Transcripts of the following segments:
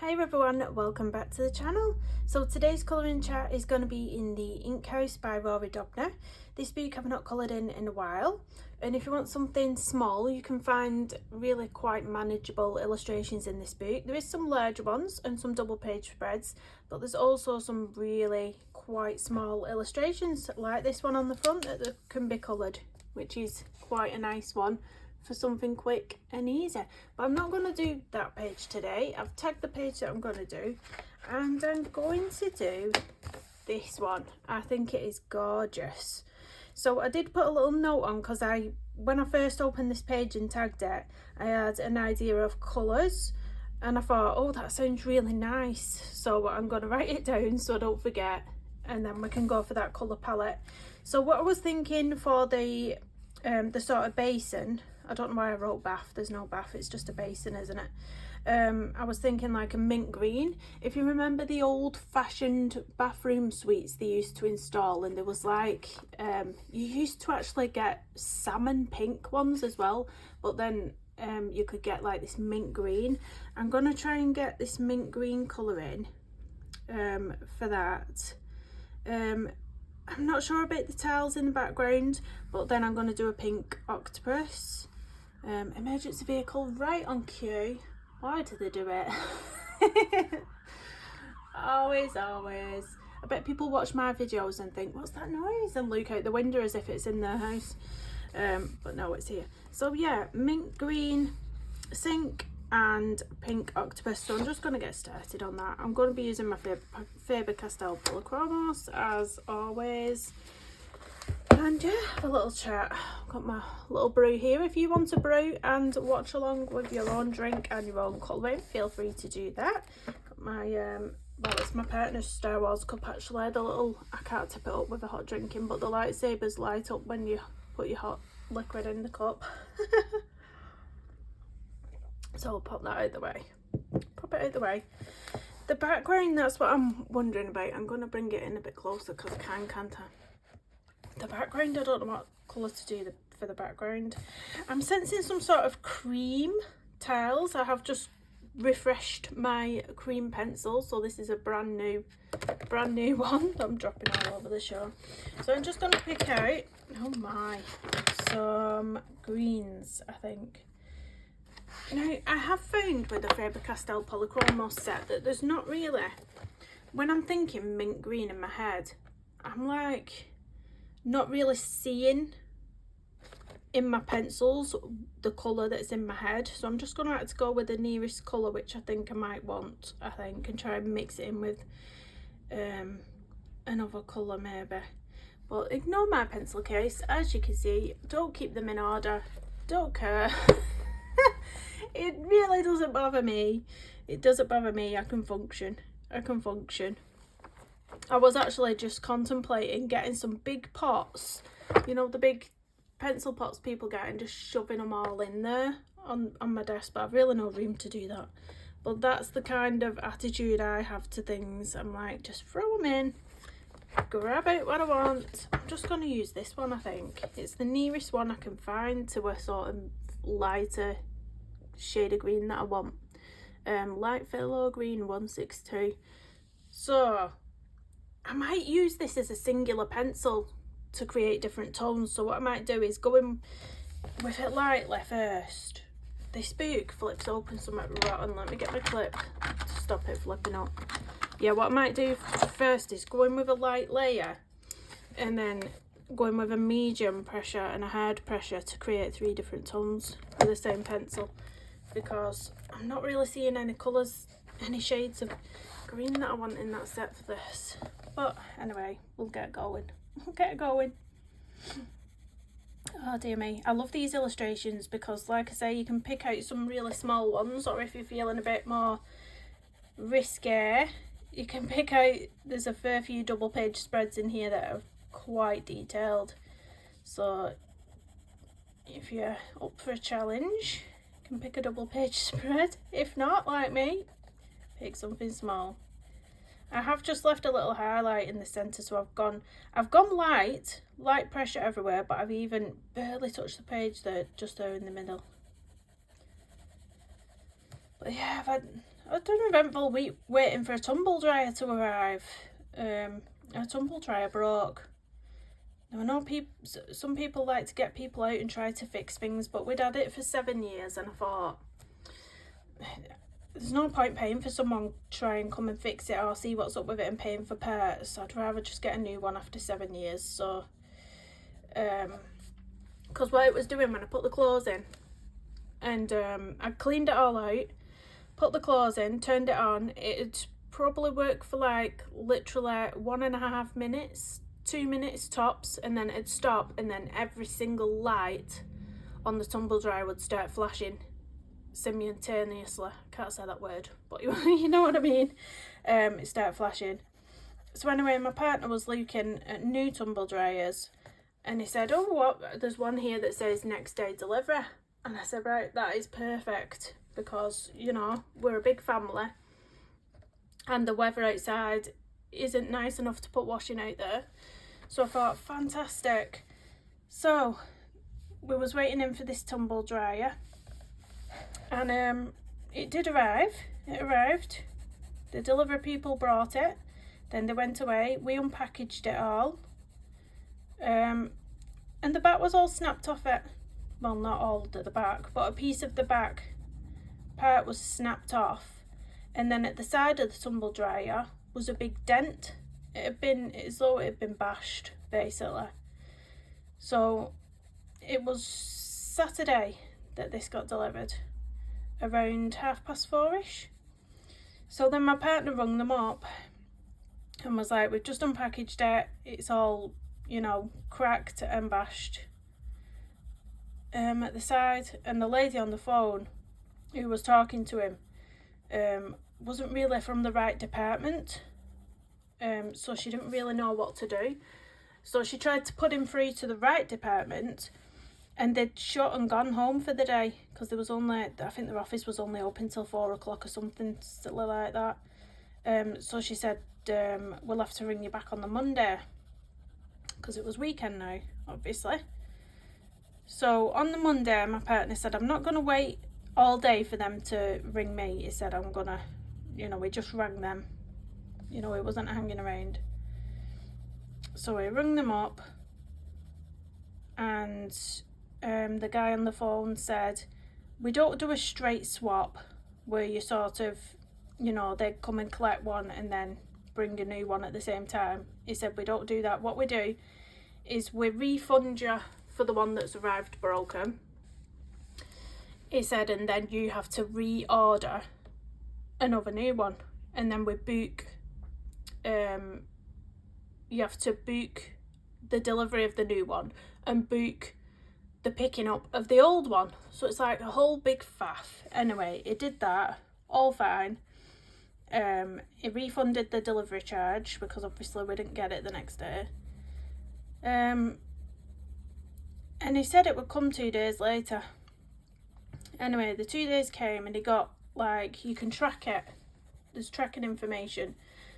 Hi everyone, welcome back to the channel. So today's colouring chat is going to be in the Ink House by Rory Dobner. This book I've not coloured in a while, and if you want something small you can find really quite manageable illustrations in this book. There is some larger ones and some double page spreads, but there's also some really quite small illustrations like this one on the front that can be coloured, which is quite a nice one for something quick and easy. But I'm not going to do that page today. I've tagged the page that I'm going to do, and I'm going to do this one. I think it is gorgeous. So I did put a little note on because when I first opened this page and tagged it, I had an idea of colours and I thought, oh, that sounds really nice, so I'm going to write it down so I don't forget, and then we can go for that colour palette. So what I was thinking for the sort of basin, I don't know why I wrote bath, there's no bath, it's just a basin, isn't it? I was thinking like a mint green. If you remember the old fashioned bathroom suites they used to install, and there was like you used to actually get salmon pink ones as well, but then you could get like this mint green. I'm gonna try and get this mint green colour in for that. I'm not sure about the tiles in the background, but then I'm going to do a pink octopus. Emergency vehicle right on cue. Why do they do it? always. I bet people watch my videos and think, what's that noise? And look out the window as if it's in their house. But no, it's here. So yeah, mint green sink and pink octopus. So I'm just going to get started on that. I'm going to be using my Faber-Castell Polychromos as always, and yeah, have a little chat. I've got my little brew here. If you want to brew and watch along with your own drink and your own colouring, feel free to do that. Got my well, it's my partner's Star Wars cup actually. The little, I can't tip it up with the hot drinking, but the lightsabers light up when you put your hot liquid in the cup. So I'll pop that out the way. Pop it out the way. The background, that's what I'm wondering about. I'm going to bring it in a bit closer because I can't I? The background, I don't know what colour to do for the background. I'm sensing some sort of cream tiles. I have just refreshed my cream pencil, so this is a brand new one that I'm dropping all over the show. So I'm just going to pick out, oh my, some greens, I think. Now, I have found with the Faber-Castell Polychromos set that there's not really, when I'm thinking mint green in my head, I'm like not really seeing in my pencils the colour that's in my head. So I'm just going to have to go with the nearest colour, which I think I might want, and try and mix it in with another colour maybe. But ignore my pencil case. As you can see, don't keep them in order, don't care. It really doesn't bother me. It doesn't bother me. I can function. I was actually just contemplating getting some big pots, you know, the big pencil pots people get, and just shoving them all in there on my desk, but I've really no room to do that. But that's the kind of attitude I have to things. I'm like, just throw them in, grab out what I want. I'm just going to use this one. I think it's the nearest one I can find to a sort of lighter shade of green that I want. Light phthalo green 162. So I might use this as a singular pencil to create different tones. So what I might do is go in with it lightly first. This book flips open somewhat rotten. Let me get my clip to stop it flipping up. Yeah, what I might do first is go in with a light layer and then go in with a medium pressure and a hard pressure to create 3 different tones with the same pencil, because I'm not really seeing any colours, any shades of green that I want in that set for this. But anyway, we'll get going. Oh dear me, I love these illustrations because, like I say, you can pick out some really small ones, or if you're feeling a bit more risque, you can pick out, there's a fair few double page spreads in here that are quite detailed. So if you're up for a challenge, you can pick a double page spread. If not, like me, pick something small. I have just left a little highlight in the centre, so I've gone light pressure everywhere, but I've even barely touched the page there, just there in the middle. But yeah, I've done an eventful week waiting for a tumble dryer to arrive. A tumble dryer broke. Now I know some people like to get people out and try to fix things, but we'd had it for 7 years and I thought, there's no point paying for someone to try and come and fix it or see what's up with it and paying for parts. I'd rather just get a new one after 7 years. So, because what it was doing when I put the clothes in, and I cleaned it all out, put the clothes in, turned it on, it'd probably work for like literally 1.5 minutes, 2 minutes tops, and then it'd stop, and then every single light on the tumble dryer would start flashing simultaneously. Can't say that word, but you know what I mean. It started flashing. So anyway, my partner was looking at new tumble dryers, and he said, oh, what, there's one here that says next day delivery. And I said, right, that is perfect, because, you know, we're a big family and the weather outside isn't nice enough to put washing out there. So I thought, fantastic. So we was waiting in for this tumble dryer, and it did arrive. It arrived. The delivery people brought it. Then they went away. We unpackaged it all. And the back was all snapped off it. Well, not all at the back, but a piece of the back part was snapped off. And then at the side of the tumble dryer was a big dent. It had been, as though it had been bashed, basically. So it was Saturday that this got delivered, around 4:30ish. So then my partner rung them up and was like, we've just unpackaged it, it's all, you know, cracked and bashed at the side. And the lady on the phone who was talking to him wasn't really from the right department, so she didn't really know what to do. So she tried to put him through to the right department, and they'd shut and gone home for the day, because there was only, I think their office was only open till 4 o'clock or something silly like that. So she said, we'll have to ring you back on the Monday, because it was weekend now, obviously. So on the Monday, my partner said, I'm not going to wait all day for them to ring me. He said, I'm going to, you know, we just rang them. You know, it wasn't hanging around. So we rung them up, and the guy on the phone said, we don't do a straight swap where you sort of, you know, they come and collect one and then bring a new one at the same time. He said, we don't do that. What we do is we refund you for the one that's arrived broken. He said, and then you have to reorder another new one, and then we book, you have to book the delivery of the new one and book the picking up of the old one. So it's like a whole big faff. Anyway, it did that, all fine. It refunded the delivery charge, because obviously we didn't get it the next day. And he said it would come 2 days later. Anyway, the 2 days came, and he got, like, you can track it. There's tracking information.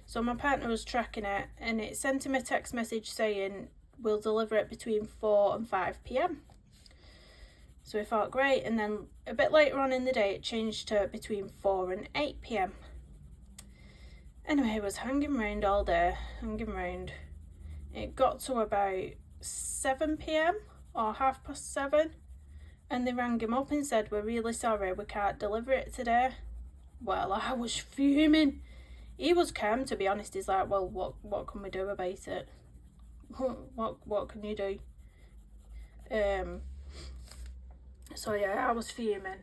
So my partner was tracking it, and it sent him a text message saying, we'll deliver it between 4 and 5 p.m. So we thought, great. And then a bit later on in the day, it changed to between 4 and 8 p.m. Anyway, it was hanging around all day, hanging around. It got to about 7 p.m. or 7:30, and they rang him up and said, we're really sorry, we can't deliver it today. Well, I was fuming. He was calm, to be honest. He's like, well, what can we do about it? What can you do? So yeah, I was fuming.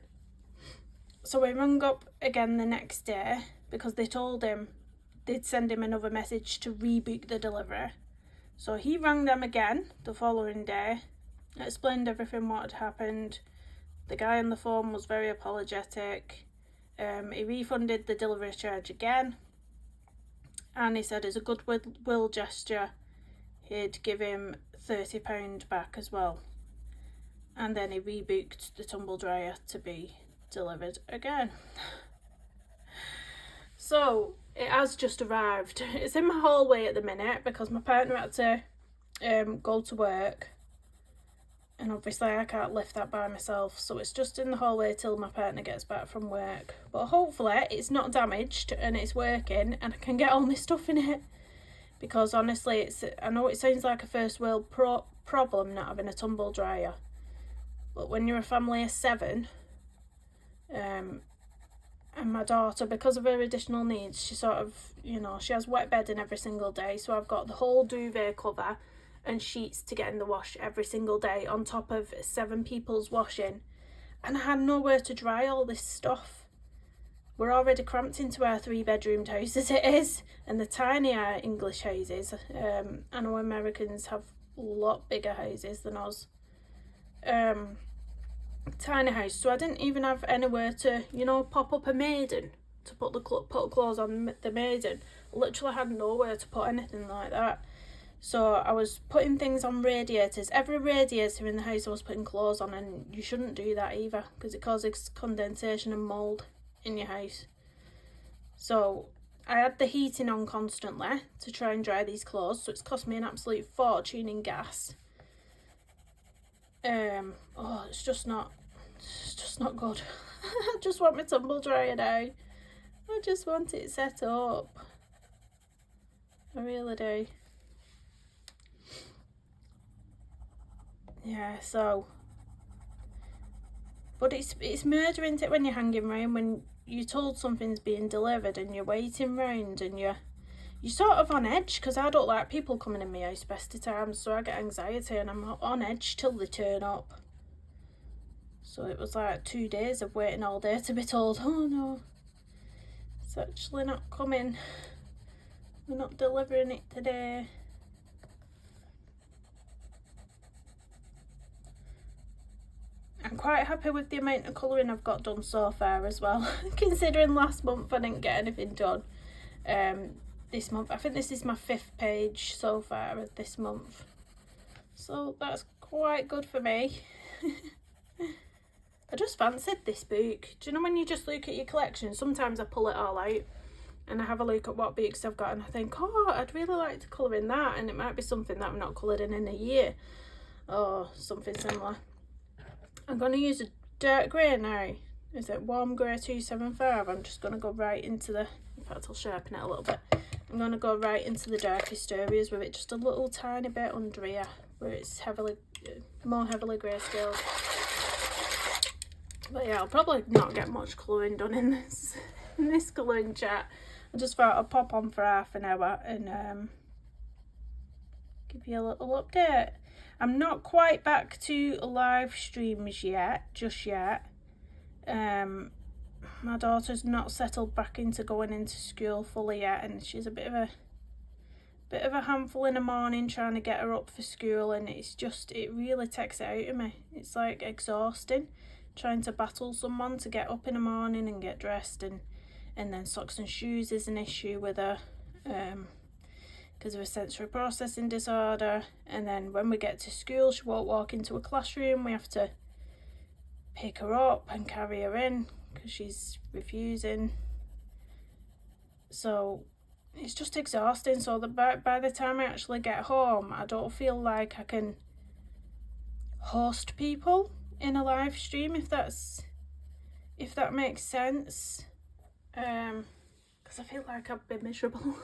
So we rung up again the next day, because they told him they'd send him another message to rebook the delivery. So he rang them again the following day, explained everything what had happened. The guy on the phone was very apologetic. He refunded the delivery charge again, and he said as a goodwill gesture he'd give him £30 back as well. And then he rebooked the tumble dryer to be delivered again. So it has just arrived. It's in my hallway at the minute, because my partner had to go to work, and obviously I can't lift that by myself, so it's just in the hallway till my partner gets back from work. But hopefully it's not damaged and it's working and I can get all my stuff in it, because honestly I know it sounds like a first world problem not having a tumble dryer, but when you're a family of 7, and my daughter, because of her additional needs, she sort of, you know, she has wet bedding every single day, so I've got the whole duvet cover and sheets to get in the wash every single day on top of 7 people's washing, and I had nowhere to dry all this stuff. We're already cramped into our 3-bedroomed house as it is, and the tinier English houses, I know Americans have a lot bigger houses than us, tiny house, so I didn't even have anywhere to, you know, pop up a maiden to put clothes on the maiden. Literally had nowhere to put anything like that. So I was putting things on radiators. Every radiator in the house I was putting clothes on, and you shouldn't do that either because it causes condensation and mould in your house. So I had the heating on constantly to try and dry these clothes, so it's cost me an absolute fortune in gas. It's just not good. I just want my tumble dryer now. I just want it set up. I really do. Yeah, so, but it's murder, isn't it, when you're hanging around, when you're told something's being delivered and you're waiting round and you're sort of on edge, because I don't like people coming in my house best of times, so I get anxiety and I'm on edge till they turn up. So it was like 2 days of waiting all day to be told, oh no, it's actually not coming, we're not delivering it today. I'm quite happy with the amount of colouring I've got done so far as well, considering last month I didn't get anything done. This month, I think this is my 5th page so far of this month, so that's quite good for me. I just fancied this book. Do you know when you just look at your collection, sometimes I pull it all out and I have a look at what books I've got and I think, oh, I'd really like to colour in that, and it might be something that I've not coloured in a year or something similar. I'm going to use a dark grey now. Is it Warm Grey 275? I'm just going to go right into the, in fact I'll sharpen it a little bit. I'm going to go right into the darkest areas with it, just a little tiny bit under here where it's more heavily grayscale. But yeah, I'll probably not get much colouring done in this colouring chat. I just thought I'd pop on for half an hour and give you a little update. I'm not quite back to live streams just yet. My daughter's not settled back into going into school fully yet, and she's a bit of a handful in the morning trying to get her up for school, and it really takes it out of me. It's like exhausting trying to battle someone to get up in the morning and get dressed, and then socks and shoes is an issue with her. Because of a sensory processing disorder, and then when we get to school she won't walk into a classroom, we have to pick her up and carry her in because she's refusing. So it's just exhausting, so that by the time I actually get home I don't feel like I can host people in a live stream, if that makes sense, because I feel like I'd be miserable.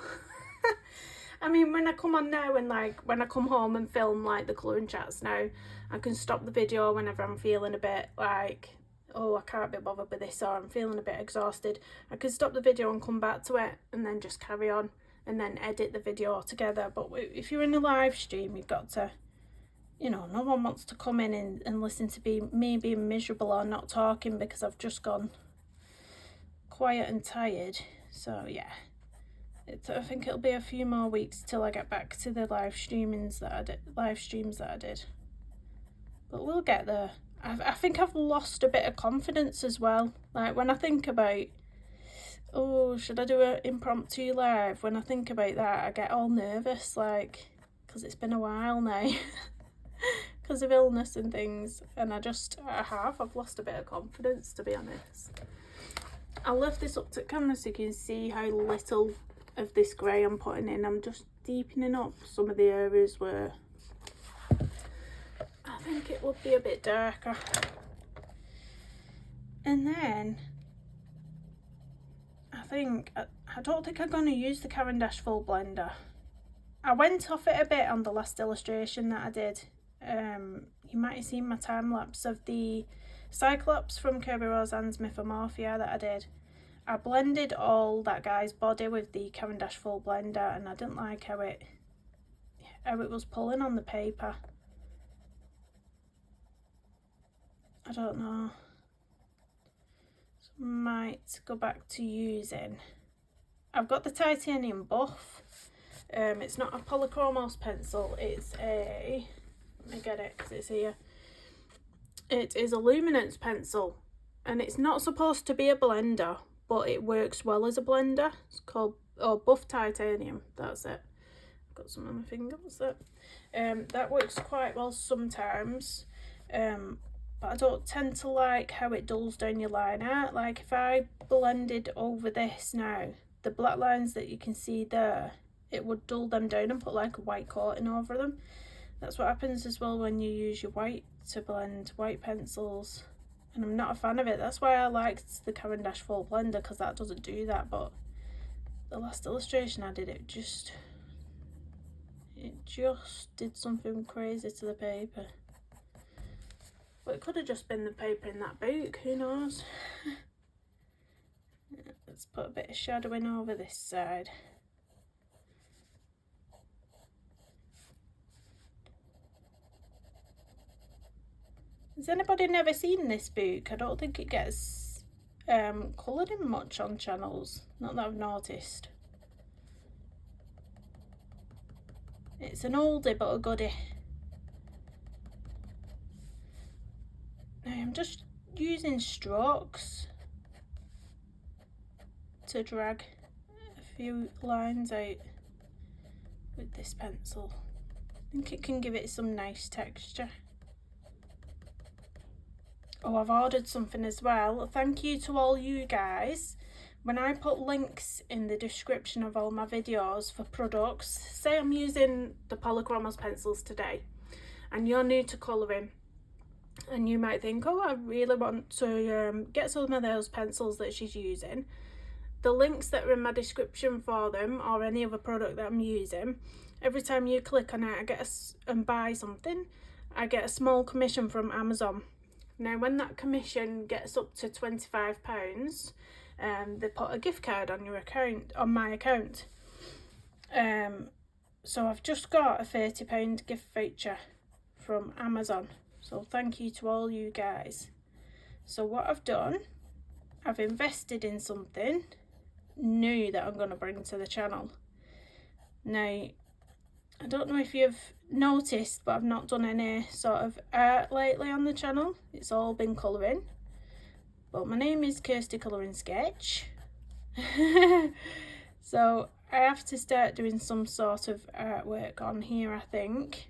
I mean, when I come on now and when I come home and film the colouring chats now, I can stop the video whenever I'm feeling a bit oh, I can't be bothered with this, or I'm feeling a bit exhausted. I can stop the video and come back to it and then just carry on and then edit the video together. But if you're in a live stream, you've got to, you know, no one wants to come in and listen to me being miserable or not talking because I've just gone quiet and tired. So yeah. I think it'll be a few more weeks till I get back to the live streams that I did. But we'll get there. I think I've lost a bit of confidence as well. Like when I think about, oh, should I do an impromptu live? When I think about that, I get all nervous, because it's been a while now, because of illness and things. And I've lost a bit of confidence, to be honest. I'll lift this up to camera so you can see how little of this grey I'm putting in. I'm just deepening up some of the areas where I think it would be a bit darker. And then I don't think I'm going to use the Caran d'Ache full blender. I went off it a bit on the last illustration that I did. You might have seen my time lapse of the Cyclops from Kirby Roseanne's Mythomorphia that I did. I blended all that guy's body with the Caran d'Ache full blender, and I didn't like how it was pulling on the paper. I don't know. So might go back to using. I've got the titanium buff. It's not a polychromos pencil. It's a. Let me get it because it's here. It is a luminance pencil, and it's not supposed to be a blender, but it works well as a blender. It's called buff titanium. That's it. I've got some on my finger. What's that? That works quite well sometimes. But I don't tend to like how it dulls down your line art. Like if I blended over this now, the black lines that you can see there, it would dull them down and put like a white coating over them. That's what happens as well when you use your white to blend white pencils. And I'm not a fan of it. That's why I liked the Caran d'Ache full blender, because that doesn't do that. But the last illustration I did, it just did something crazy to the paper. But it could have just been the paper in that book, who knows? Let's put a bit of shadowing over this side. Has anybody never seen this book? I don't think it gets coloured in much on channels, not that I've noticed. It's an oldie but a goodie. Now I'm just using strokes to drag a few lines out with this pencil. I think it can give it some nice texture. Oh, I've ordered something as well. Thank you to all you guys. When I put links in the description of all my videos for products, say I'm using the polychromos pencils today and you're new to colouring, and you might think, oh, I really want to get some of those pencils that she's using. The links that are in my description for them, or any other product that I'm using, every time you click on it and buy something, I get a small commission from Amazon. Now when that commission gets up to £25, they put a gift card on your account, on my account. So I've just got a £30 gift voucher from Amazon. So thank you to all you guys. So what I've done, I've invested in something new that I'm going to bring to the channel. Now, I don't know if you've noticed, but I've not done any sort of art lately on the channel. It's all been colouring. But my name is Kirsty Colouring Sketch. So I have to start doing some sort of artwork on here, I think.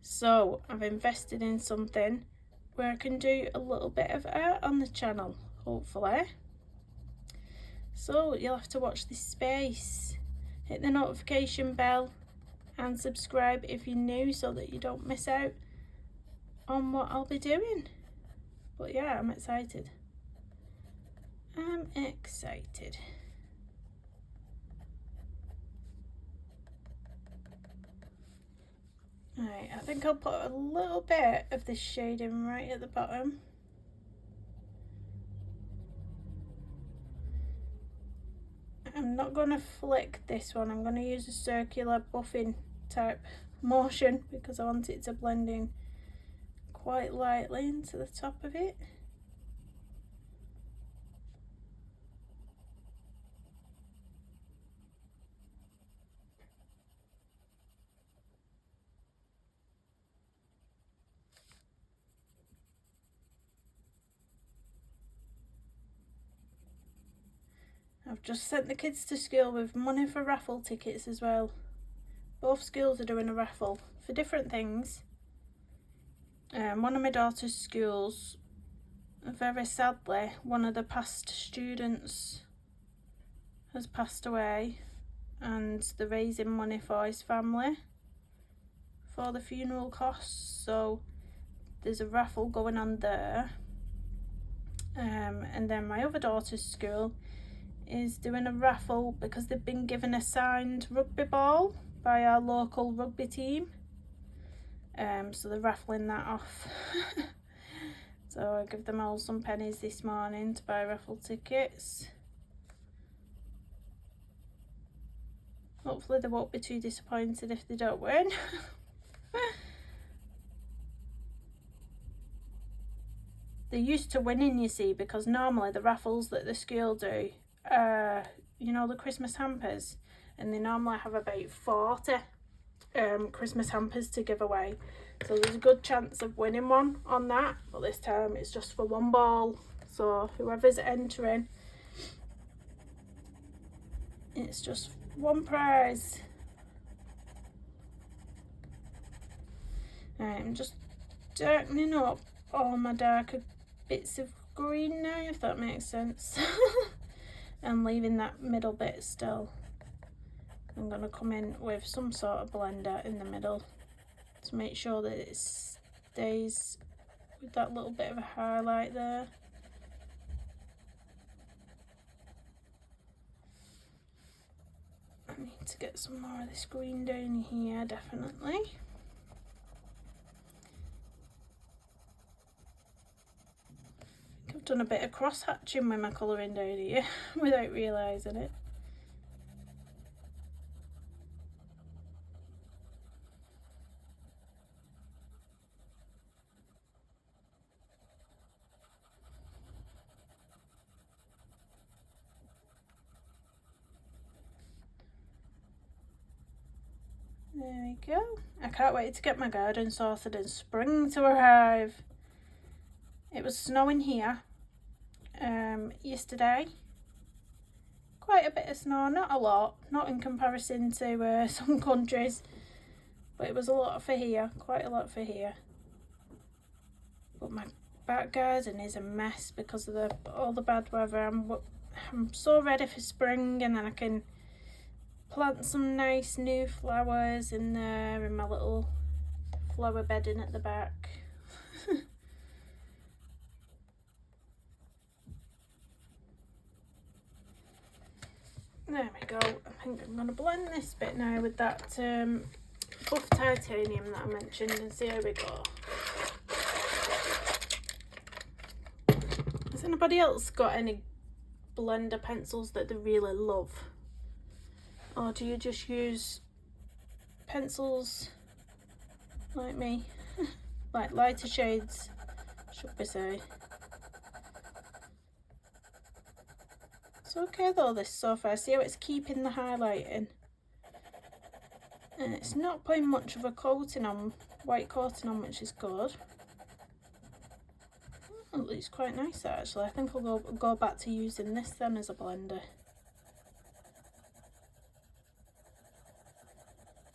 So I've invested in something where I can do a little bit of art on the channel, hopefully. So you'll have to watch this space. Hit the notification bell and subscribe if you're new so that you don't miss out on what I'll be doing. But yeah, I'm excited. I'm excited. Right, I think I'll put a little bit of this shading right at the bottom. I'm not going to flick this one, I'm going to use a circular buffing type motion because I want it to blend in quite lightly into the top of it. I've just sent the kids to school with money for raffle tickets as well. Both schools are doing a raffle for different things. One of my daughter's schools, very sadly, one of the past students has passed away, and they're raising money for his family for the funeral costs, so there's a raffle going on there. And then my other daughter's school is doing a raffle because they've been given a signed rugby ball by our local rugby team. So they're raffling that off. So I give them all some pennies this morning to buy raffle tickets. Hopefully they won't be too disappointed if they don't win. They're used to winning, you see, because normally the raffles that the school do are, you know, the Christmas hampers, and they normally have about 40 Christmas hampers to give away. So there's a good chance of winning one on that, but this time it's just for one ball. So whoever's entering, it's just one prize. Right, I'm just darkening up all my darker bits of green now, if that makes sense. And leaving that middle bit still. I'm going to come in with some sort of blender in the middle to make sure that it stays with that little bit of a highlight there. I need to get some more of this green down here, definitely. I've done a bit of cross hatching with my colouring down here without realising it. There we go. I can't wait to get my garden sorted and spring to arrive. It was snowing here yesterday. Quite a bit of snow, not a lot, not in comparison to some countries, but it was a lot for here, quite a lot for here. But my back garden is a mess because of all the bad weather. I'm so ready for spring, and then I can plant some nice new flowers in there in my little flower bedding at the back. There we go. I think I'm going to blend this bit now with that buff titanium that I mentioned and see how we go. Has anybody else got any blender pencils that they really love? Or do you just use pencils like me? Like lighter shades, should we say. It's okay though, this so far. See how it's keeping the highlighting, and it's not putting much of a coating on, white coating on, which is good. Oh, it looks quite nice actually. I think I'll go back to using this then as a blender.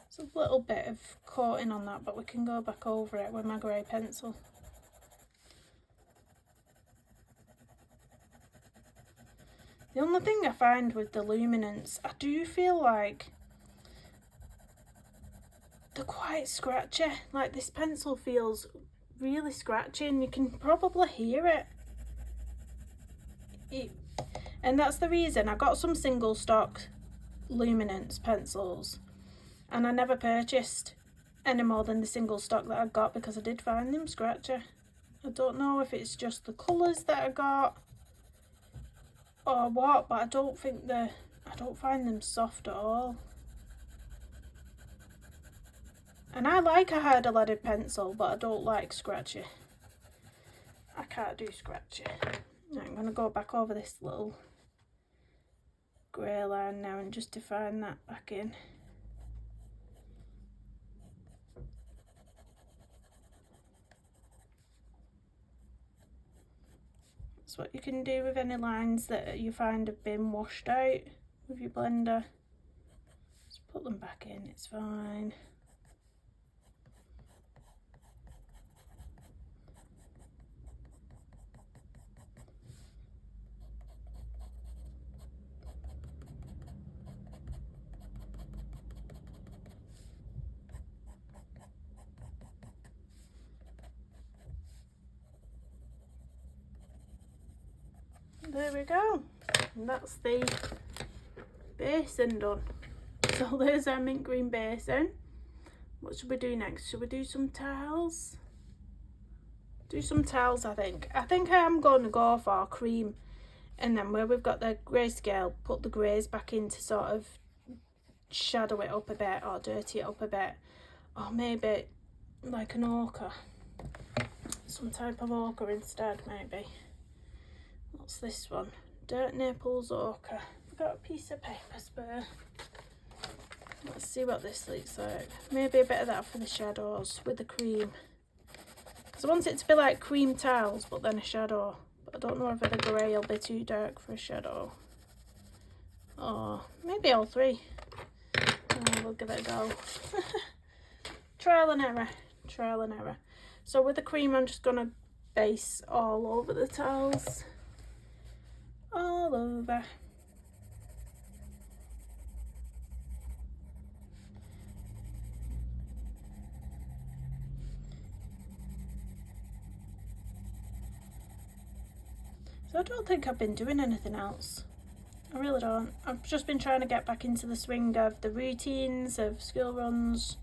It's a little bit of coating on that, but we can go back over it with my grey pencil. The only thing I find with the luminants, I do feel like they're quite scratchy. Like this pencil feels really scratchy, and you can probably hear it. And that's the reason I got some single stock luminance pencils, and I never purchased any more than the single stock that I got because I did find them scratchy. I don't know if it's just the colours that I got or what, but I don't find them soft at all. And I like a harder leaded pencil, but I don't like scratchy. I can't do scratchy. Right, I'm going to go back over this little grey line now and just define that back in. That's what you can do with any lines that you find have been washed out with your blender. Just put them back in, it's fine. there we go. And that's the basin done. So there's our mint green basin. What should we do next? Should we do some tiles? Do some tiles, I think. I think I am going to go for cream. And then where we've got the grayscale, put the greys back in to sort of shadow it up a bit or dirty it up a bit. Or maybe like an ochre. Some type of ochre instead, maybe. What's this one? Dirt Naples ochre. I've got a piece of paper spare. Let's see what this looks like. Maybe a bit of that for the shadows with the cream. Because I want it to be like cream tiles, but then a shadow. But I don't know whether the grey will be too dark for a shadow. Or maybe all three. Oh, we'll give it a go. Trial and error. Trial and error. So with the cream, I'm just going to base all over the tiles. All over. So I don't think I've been doing anything else. I really don't. I've just been trying to get back into the swing of the routines of school runs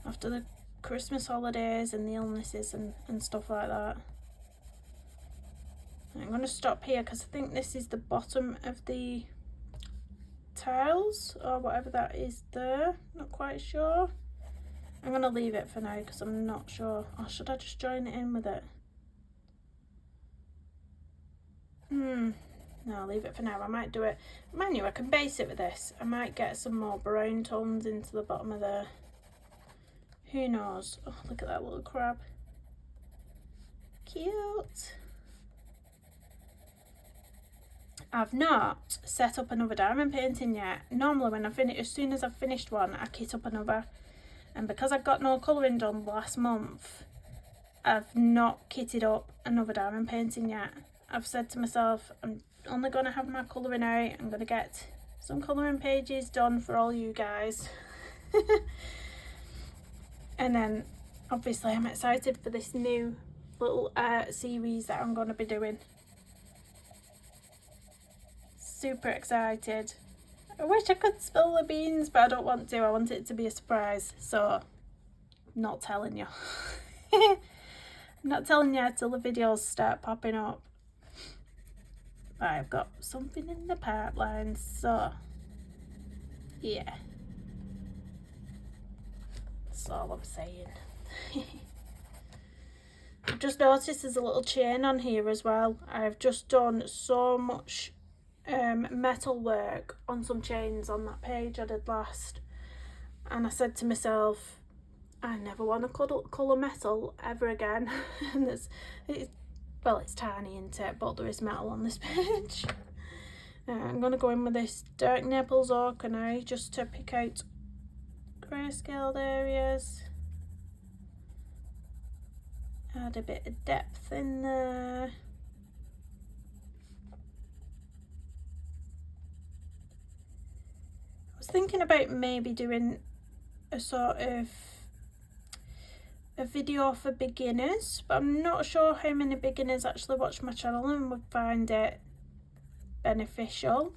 after the Christmas holidays and the illnesses and stuff like that. I'm going to stop here because I think this is the bottom of the tiles or whatever that is there. Not quite sure. I'm going to leave it for now because I'm not sure. Or should I just join it in with it? No, I'll leave it for now. I might do it. Mind you, I can base it with this. I might get some more brown tones into the bottom of there. Who knows? Oh, look at that little crab. Cute. I've not set up another diamond painting yet. Normally when I finish, as soon as I've finished one, I kit up another. And because I've got no colouring done last month, I've not kitted up another diamond painting yet. I've said to myself, I'm only going to have my colouring out. I'm going to get some colouring pages done for all you guys. And then obviously I'm excited for this new little art series that I'm going to be doing. Super excited. I wish I could spill the beans, but I don't want to. I want it to be a surprise, so I'm not telling you. I'm not telling you till the videos start popping up. I've got something in the pipeline, so yeah. That's all I'm saying. I've just noticed there's a little chain on here as well. I've just done so much metal work on some chains on that page I did last, and I said to myself, I never want to colour metal ever again. And it's tiny, isn't it? But there is metal on this page. I'm going to go in with this Dark Naples ochre now, just to pick out grayscaled areas. Add a bit of depth in there. I was thinking about maybe doing a sort of a video for beginners, but I'm not sure how many beginners actually watch my channel and would find it beneficial.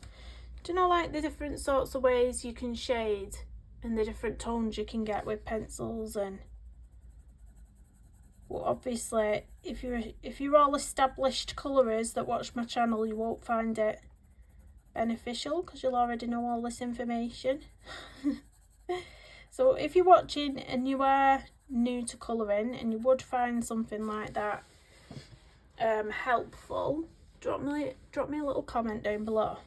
Do you know, like the different sorts of ways you can shade and the different tones you can get with pencils? And well, obviously if you're all established colourers that watch my channel, you won't find it beneficial because you'll already know all this information. So if you're watching and you are new to colouring and you would find something like that helpful, drop me a little comment down below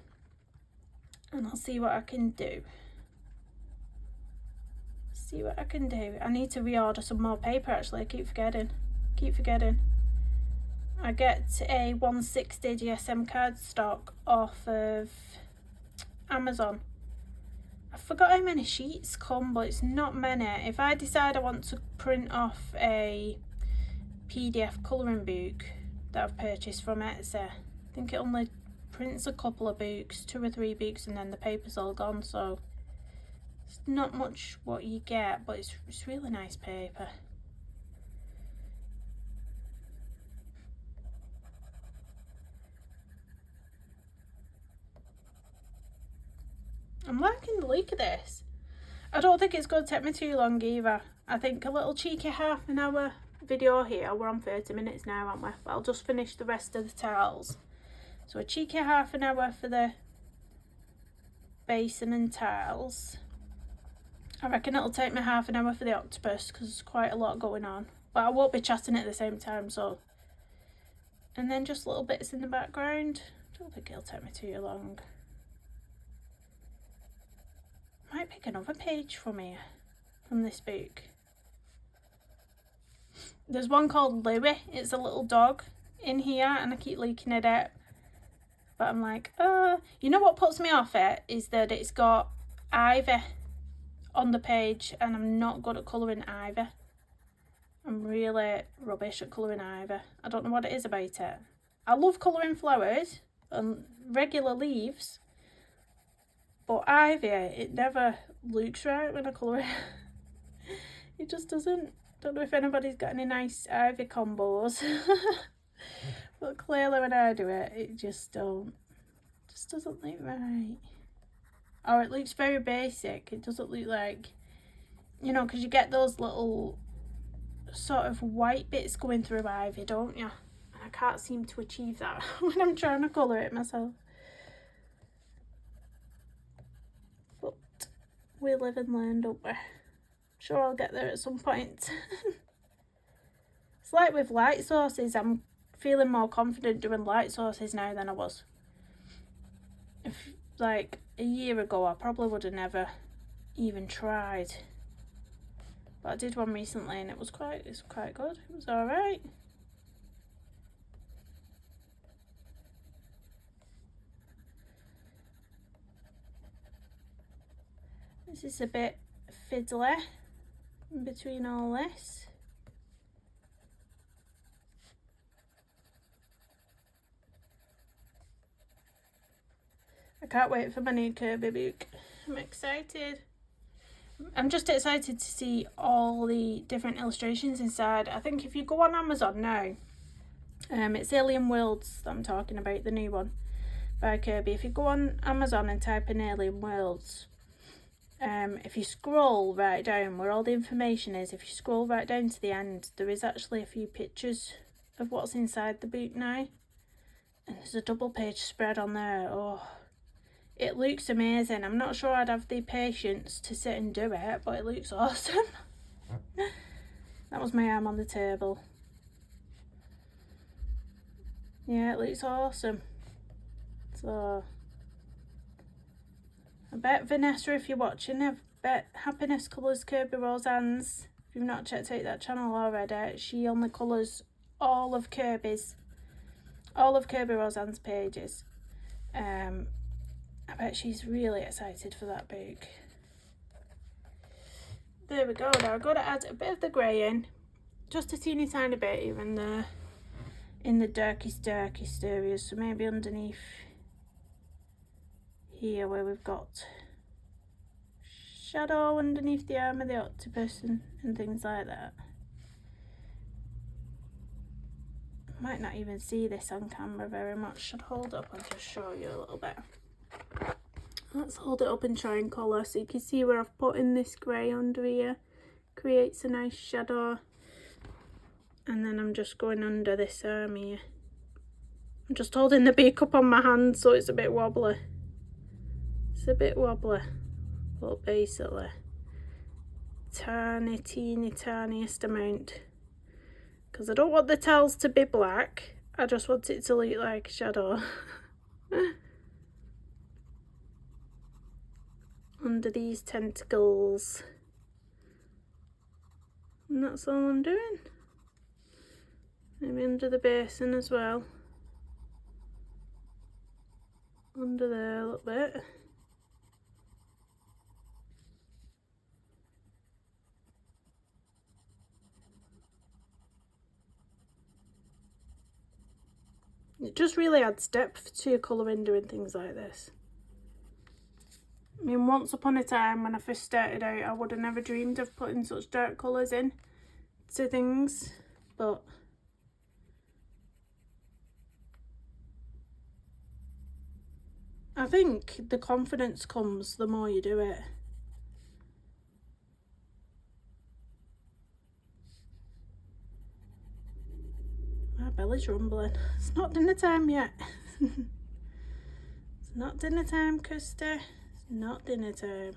and I'll see what I can do. I need to reorder some more paper actually. I keep forgetting. I get a 160 DSM cardstock off of Amazon. I forgot how many sheets come, but it's not many. If I decide I want to print off a PDF colouring book that I've purchased from Etsy, I think it only prints a couple of books, 2 or 3 books, and then the paper's all gone, so it's not much what you get, but it's really nice paper. I'm liking the look of this. I don't think it's going to take me too long either. I think a little cheeky half an hour video here. We're on 30 minutes now, aren't we? But I'll just finish the rest of the tiles. So a cheeky half an hour for the basin and tiles. I reckon it'll take me half an hour for the octopus because there's quite a lot going on. But I won't be chatting at the same time, so. And then just little bits in the background. I don't think it'll take me too long. Might pick another page from here, from this book. There's one called Louie. It's a little dog in here and I keep looking at it. But I'm like, you know what puts me off it is that it's got ivy on the page and I'm not good at colouring ivy. I'm really rubbish at colouring ivy. I don't know what it is about it. I love colouring flowers and regular leaves, but ivy, it never looks right when I colour it. It just doesn't. Don't know if anybody's got any nice ivy combos. But clearly when I do it, it just doesn't look right. Or it looks very basic. It doesn't look like, you know, because you get those little sort of white bits going through ivy, don't you? And I can't seem to achieve that when I'm trying to colour it myself. But we live and learn, don't we? Sure, I'll get there at some point. It's like with light sources, I'm feeling more confident doing light sources now than I was. If like a year ago, I probably would have never even tried. But I did one recently and it's quite good. It was alright. This is a bit fiddly in between all this. I can't wait for my new Kirby book. I'm excited. I'm just excited to see all the different illustrations inside. I think if you go on Amazon now, it's Alien Worlds that I'm talking about, the new one by Kirby. If you go on Amazon and type in Alien Worlds, if you scroll right down where all the information is, if you scroll right down to the end, there is actually a few pictures of what's inside the book now. And there's a double page spread on there. Oh, it looks amazing. I'm not sure I'd have the patience to sit and do it, but it looks awesome. That was my arm on the table. Yeah, it looks awesome. So I bet Vanessa, if you're watching, I bet Happiness Colours Kirby Roseanne's, if you've not checked out that channel already, she only colours all of Kirby Roseanne's pages. I bet she's really excited for that book. There we go. Now I've got to add a bit of the grey in, just a teeny tiny bit, even there in the darkest areas. So maybe underneath here where we've got shadow underneath the arm of the octopus and things like that. Might not even see this on camera very much. Should hold up and just show you a little bit. Let's hold it up and try and colour so you can see where I've put in this grey under here. Creates a nice shadow. And then I'm just going under this arm here. I'm just holding the beak up on my hand so it's a bit wobbly. It's a bit wobbly. But basically, tiniest amount. Because I don't want the tiles to be black. I just want it to look like a shadow. Under these tentacles. And that's all I'm doing. Maybe under the basin as well. Under there a little bit. It just really adds depth to your colouring doing things like this. I mean, once upon a time when I first started out, I would have never dreamed of putting such dark colours in to things, but I think the confidence comes the more you do it. My belly's rumbling. It's not dinner time yet. It's not dinner time, Kirsty. It's not dinner time.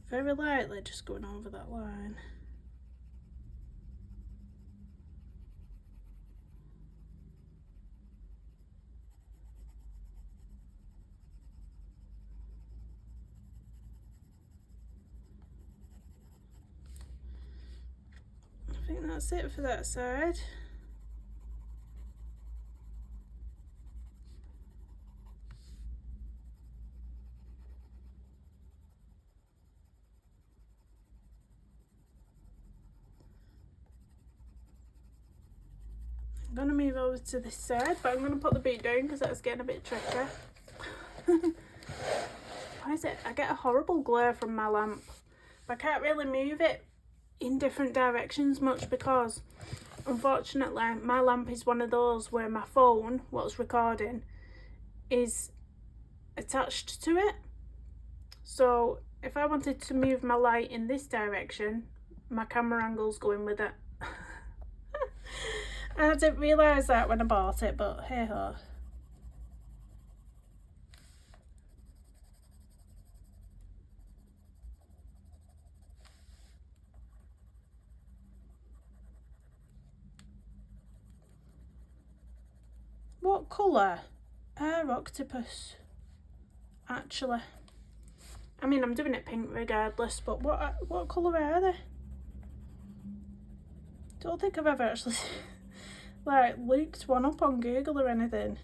Very lightly just going over that line. I think that's it for that side. I'm going to move over to this side, but I'm going to put the bead down because that's getting a bit tricky. Why is it? I get a horrible glare from my lamp. But I can't really move it in different directions much because, unfortunately, my lamp is one of those where my phone, what's recording, is attached to it. So if I wanted to move my light in this direction, my camera angle's going with it. I didn't realise that when I bought it, but hey ho. What colour are octopus? Actually, I mean, I'm doing it pink regardless, but what colour are they? Don't think I've ever actually like looked one up on Google or anything.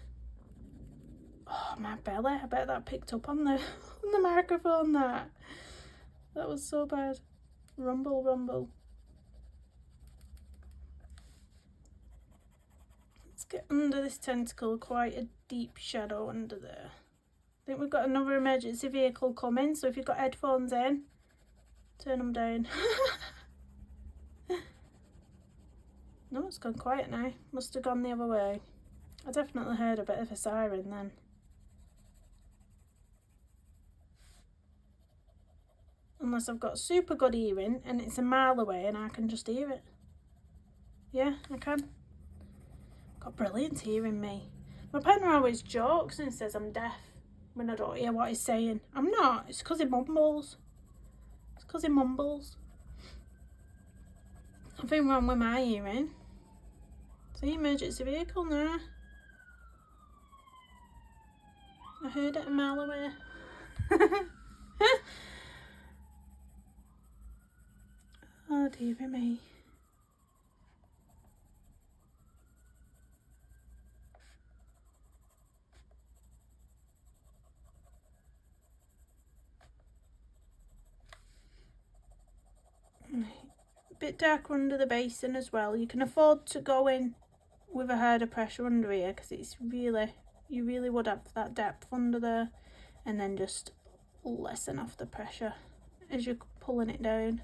Oh, my belly! I bet that picked up on the on the microphone. That was so bad. Rumble, rumble. Let's get under this tentacle. Quite a deep shadow under there. I think we've got another emergency vehicle coming, so if you've got headphones in, turn them down. No, it's gone quiet now. Must have gone the other way. I definitely heard a bit of a siren then. Unless I've got super good hearing and it's a mile away and I can just hear it. Yeah, I can. Got brilliant hearing, me. My partner always jokes and says I'm deaf when I don't hear what he's saying. I'm not. It's because he mumbles. It's because he mumbles. Nothing wrong with my hearing. See, emergency vehicle now. I heard it a mile away. Oh dear me. A bit darker under the basin as well. You can afford to go in with a harder pressure under here because it's really, you really would have that depth under there, and then just lessen off the pressure as you're pulling it down.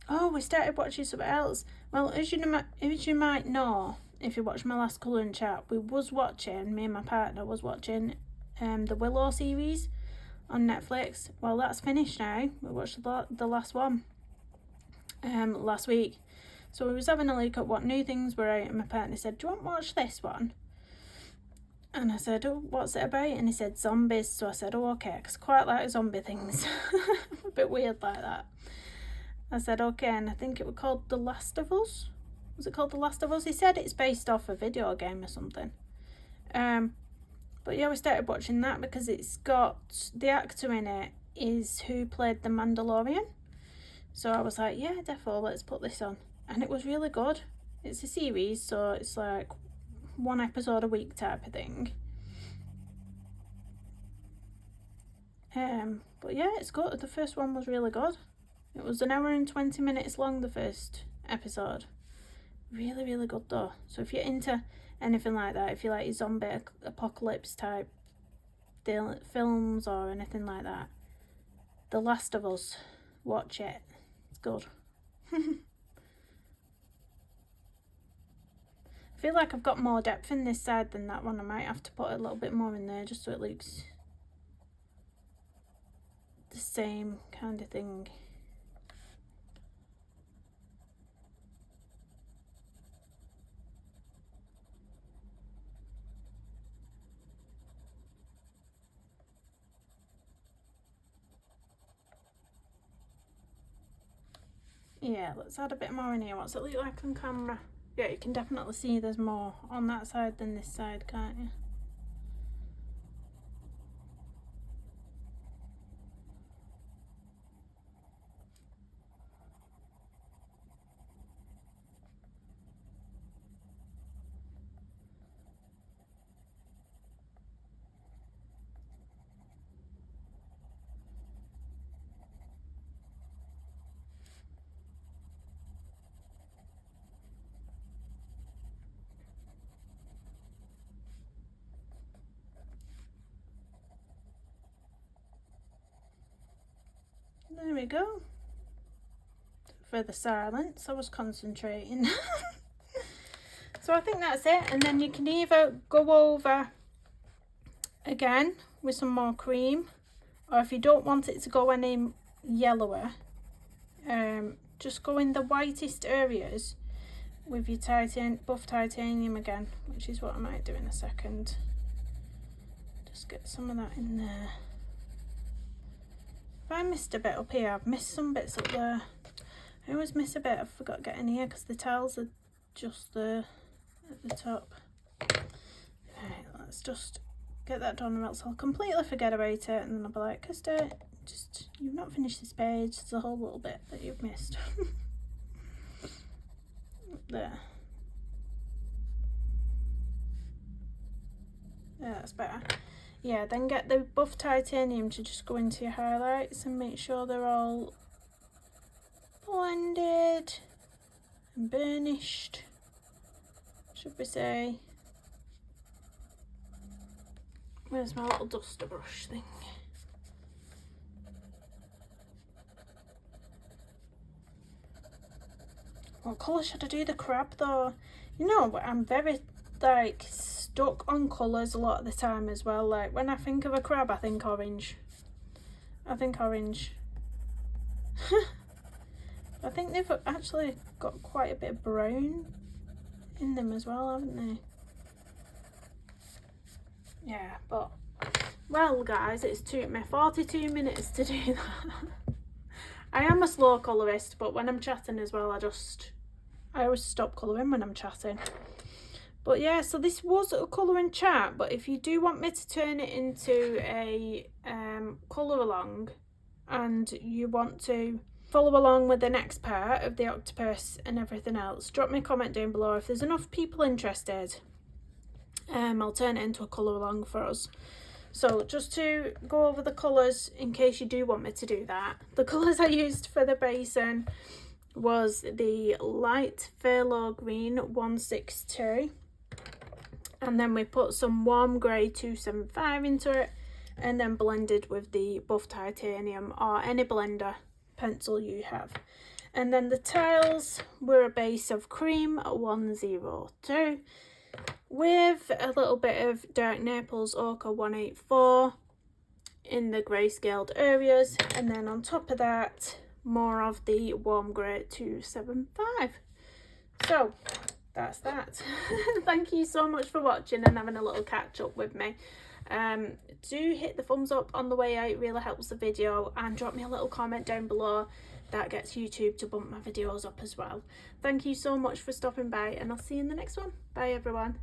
Oh, we started watching something else. Well, as you might know, if you watched my last colouring chat, me and my partner was watching the Willow series on Netflix. Well, that's finished now. We watched the last one last week. So we was having a look at what new things were out, and my partner said, do you want to watch this one? And I said, oh, what's it about? And he said zombies. So I said, oh, okay, because I quite like zombie things. I'm a bit weird like that. I said, okay, and I think it was called The Last of Us. Was it called The Last of Us? He said it's based off a video game or something. But yeah, we started watching that because it's got the actor in it is who played the Mandalorian. So I was like, yeah, defo, let's put this on. And it was really good. It's a series, so it's like one episode a week type of thing. But yeah, it's good. The first one was really good. It was 1 hour and 20 minutes long, the first episode. Really, really good though. So if you're into anything like that, if you like your zombie apocalypse type films or anything like that. The Last of Us, watch it, it's good. I feel like I've got more depth in this side than that one. I might have to put a little bit more in there just so it looks the same kind of thing. Yeah, let's add a bit more in here. What's it look like on camera? Yeah, you can definitely see there's more on that side than this side, can't you? There we go. For the silence, I was concentrating. So I think that's it, and then you can either go over again with some more cream, or if you don't want it to go any yellower, just go in the whitest areas with your buff titanium again, which is what I might do in a second. Just get some of that in there. If I missed a bit up here, I've missed some bits up there. I always miss a bit, I forgot getting here because the tiles are just there at the top. Right, let's just get that done, or else I'll completely forget about it, and then I'll be like, Kirsty, just, you've not finished this page, there's a whole little bit that you've missed. Up there. Yeah, that's better. Yeah, then get the buff titanium to just go into your highlights and make sure they're all blended and burnished, should we say. Where's my little duster brush thing? What colour should I do the crab though? You know, I'm very like stuck on colours a lot of the time as well. Like when I think of a crab, I think orange. I think orange. I think they've actually got quite a bit of brown in them as well, haven't they? Yeah, but well guys, it's took me 42 minutes to do that. I am a slow colourist, but when I'm chatting as well, I always stop colouring when I'm chatting. But yeah, so this was a colouring chat, but if you do want me to turn it into a colour along, and you want to follow along with the next part of the octopus and everything else, drop me a comment down below. If there's enough people interested, I'll turn it into a colour along for us. So just to go over the colours in case you do want me to do that, the colours I used for the basin was the light phthalo green 162, and then we put some warm grey 275 into it, and then blended with the buff titanium or any blender pencil you have. And then the tiles were a base of cream 102 with a little bit of dark Naples ochre 184 in the grayscaled areas, and then on top of that more of the warm grey 275. So that's that. Thank you so much for watching and having a little catch up with me. Do hit the thumbs up on the way out, it really helps the video, and drop me a little comment down below. That gets YouTube to bump my videos up as well. Thank you so much for stopping by, and I'll see you in the next one. Bye everyone.